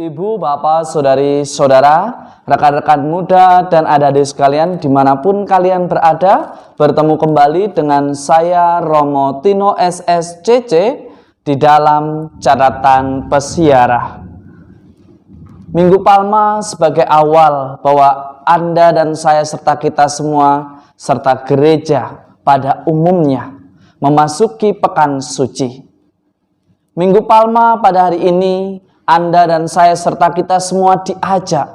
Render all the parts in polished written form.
Ibu, bapak, saudari, saudara, rekan-rekan muda dan adik-adik sekalian dimanapun kalian berada, bertemu kembali dengan saya Romo Tino SSCC di dalam catatan pesiarah. Minggu Palma sebagai awal bahwa Anda dan saya serta kita semua serta gereja pada umumnya memasuki pekan suci. Minggu Palma pada hari ini Anda dan saya serta kita semua diajak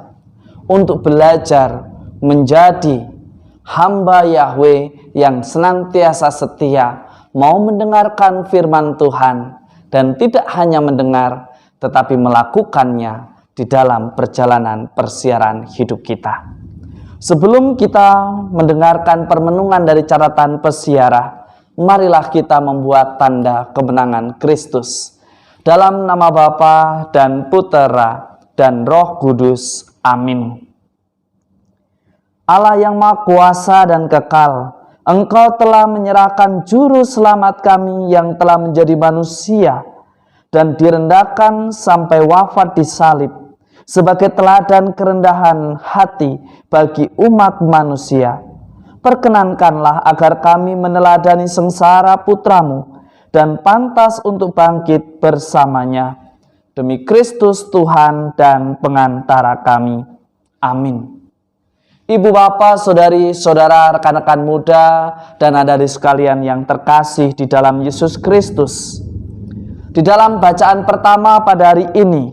untuk belajar menjadi hamba Yahweh yang senantiasa setia, mau mendengarkan firman Tuhan dan tidak hanya mendengar tetapi melakukannya di dalam perjalanan persiaran hidup kita. Sebelum kita mendengarkan permenungan dari catatan pesiarah, marilah kita membuat tanda kemenangan Kristus. Dalam nama Bapa dan Putera dan Roh Kudus. Amin. Allah yang Maha Kuasa dan Kekal, Engkau telah menyerahkan juru selamat kami yang telah menjadi manusia dan direndahkan sampai wafat di salib sebagai teladan kerendahan hati bagi umat manusia. Perkenankanlah agar kami meneladani sengsara putra-Mu dan pantas untuk bangkit bersamanya. Demi Kristus Tuhan dan pengantara kami. Amin. Ibu, bapak, saudari, saudara, rekan-rekan muda, dan adik-adik sekalian yang terkasih di dalam Yesus Kristus. Di dalam bacaan pertama pada hari ini,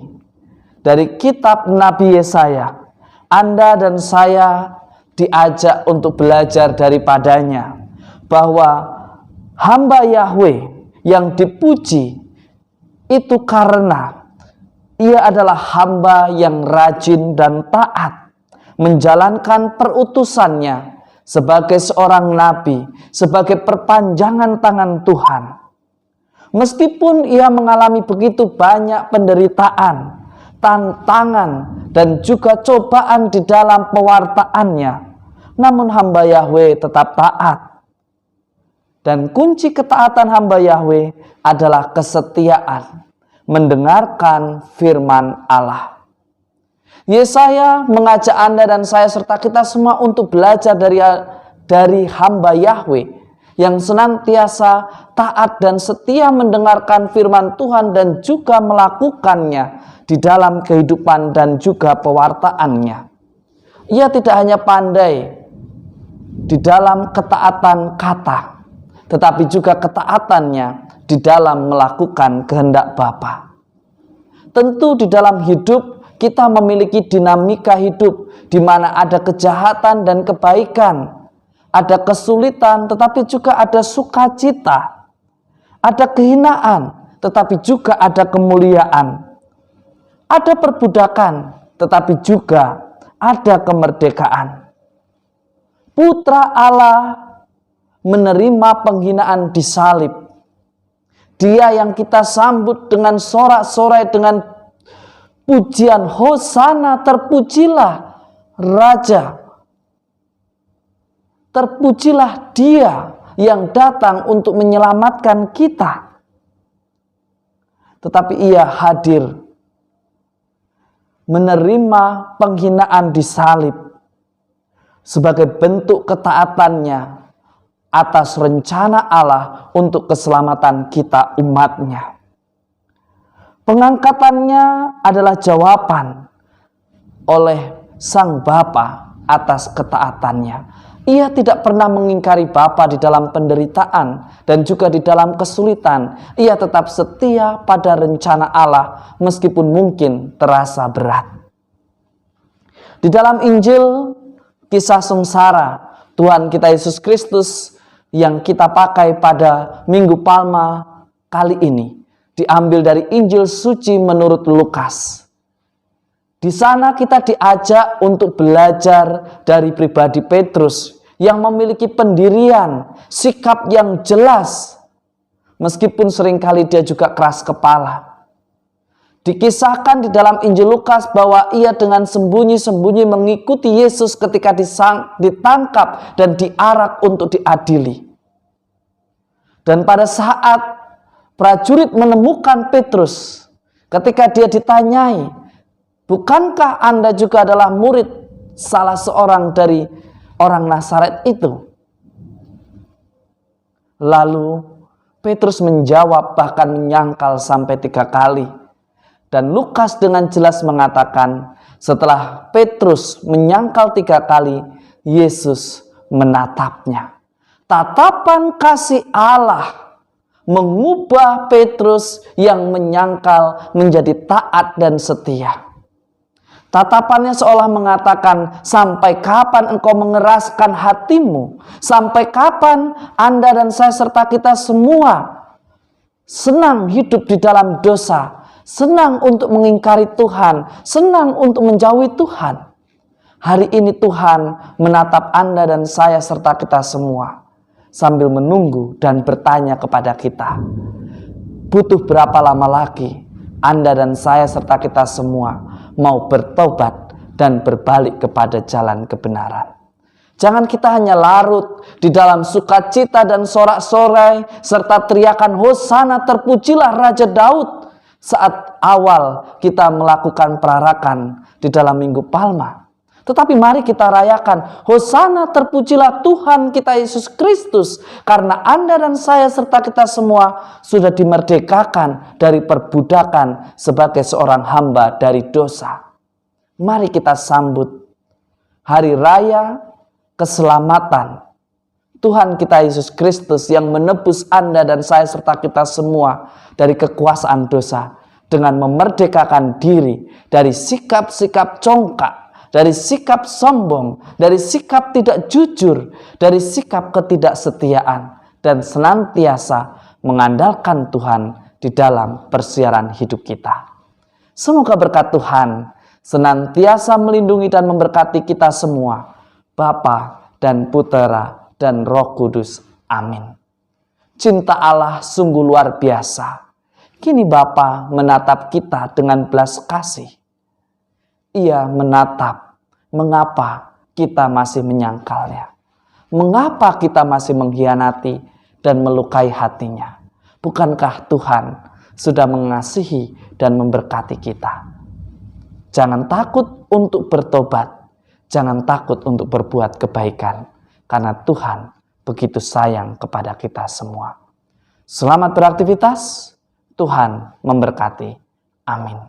dari kitab Nabi Yesaya, Anda dan saya diajak untuk belajar daripadanya, bahwa hamba Yahweh yang dipuji itu karena ia adalah hamba yang rajin dan taat menjalankan perutusannya sebagai seorang nabi, sebagai perpanjangan tangan Tuhan. Meskipun ia mengalami begitu banyak penderitaan, tantangan, dan juga cobaan di dalam pewartaannya, namun hamba Yahweh tetap taat. Dan kunci ketaatan hamba Yahweh adalah kesetiaan mendengarkan firman Allah. Yesaya mengajak Anda dan saya serta kita semua untuk belajar dari hamba Yahweh yang senantiasa taat dan setia mendengarkan firman Tuhan dan juga melakukannya di dalam kehidupan dan juga pewartaannya. Ia tidak hanya pandai di dalam ketaatan kata, tetapi juga ketaatannya di dalam melakukan kehendak Bapa. Tentu di dalam hidup kita memiliki dinamika hidup di mana ada kejahatan dan kebaikan, ada kesulitan tetapi juga ada sukacita, ada kehinaan tetapi juga ada kemuliaan, ada perbudakan tetapi juga ada kemerdekaan. Putra Allah menerima penghinaan di salib. Dia yang kita sambut dengan sorak-sorai, dengan pujian Hosana, terpujilah Raja. Terpujilah Dia yang datang untuk menyelamatkan kita. Tetapi Ia hadir menerima penghinaan di salib sebagai bentuk ketaatannya atas rencana Allah untuk keselamatan kita umatnya. Pengangkatannya adalah jawaban oleh Sang Bapa atas ketaatannya. Ia tidak pernah mengingkari Bapa di dalam penderitaan dan juga di dalam kesulitan. Ia tetap setia pada rencana Allah meskipun mungkin terasa berat. Di dalam Injil kisah sengsara Tuhan kita Yesus Kristus yang kita pakai pada Minggu Palma kali ini diambil dari Injil suci menurut Lukas. Di sana kita diajak untuk belajar dari pribadi Petrus yang memiliki pendirian, sikap yang jelas, meskipun seringkali dia juga keras kepala. Dikisahkan di dalam Injil Lukas bahwa ia dengan sembunyi-sembunyi mengikuti Yesus ketika ditangkap dan diarak untuk diadili. Dan pada saat prajurit menemukan Petrus, ketika dia ditanyai, Bukankah Anda juga adalah murid salah seorang dari orang Nazaret itu? Lalu Petrus menjawab, bahkan menyangkal sampai 3 kali. Dan Lukas dengan jelas mengatakan, setelah Petrus menyangkal 3 kali, Yesus menatapnya. Tatapan kasih Allah mengubah Petrus yang menyangkal menjadi taat dan setia. Tatapannya seolah mengatakan, sampai kapan engkau mengeraskan hatimu? Sampai kapan Anda dan saya serta kita semua senang hidup di dalam dosa, senang untuk mengingkari Tuhan, senang untuk menjauhi Tuhan? Hari ini Tuhan menatap Anda dan saya serta kita semua sambil menunggu dan bertanya kepada kita, butuh berapa lama lagi Anda dan saya serta kita semua mau bertobat dan berbalik kepada jalan kebenaran? Jangan kita hanya larut di dalam sukacita dan sorak-sorai serta teriakan Hosana, terpujilah Raja Daud saat awal kita melakukan perarakan di dalam Minggu Palma. Tetapi mari kita rayakan Hosana, terpujilah Tuhan kita Yesus Kristus, karena Anda dan saya serta kita semua sudah dimerdekakan dari perbudakan sebagai seorang hamba dari dosa. Mari kita sambut hari raya keselamatan Tuhan kita Yesus Kristus yang menebus Anda dan saya serta kita semua dari kekuasaan dosa, dengan memerdekakan diri dari sikap-sikap congkak, dari sikap sombong, dari sikap tidak jujur, dari sikap ketidaksetiaan, dan senantiasa mengandalkan Tuhan di dalam persiaran hidup kita. Semoga berkat Tuhan senantiasa melindungi dan memberkati kita semua, Bapa dan Putera dan Roh Kudus. Amin. Cinta Allah sungguh luar biasa. Kini Bapa menatap kita dengan belas kasih. Ia menatap mengapa kita masih menyangkalnya, mengapa kita masih mengkhianati dan melukai hatinya. Bukankah Tuhan sudah mengasihi dan memberkati kita? Jangan takut untuk bertobat, jangan takut untuk berbuat kebaikan, karena Tuhan begitu sayang kepada kita semua. Selamat beraktivitas, Tuhan memberkati. Amin.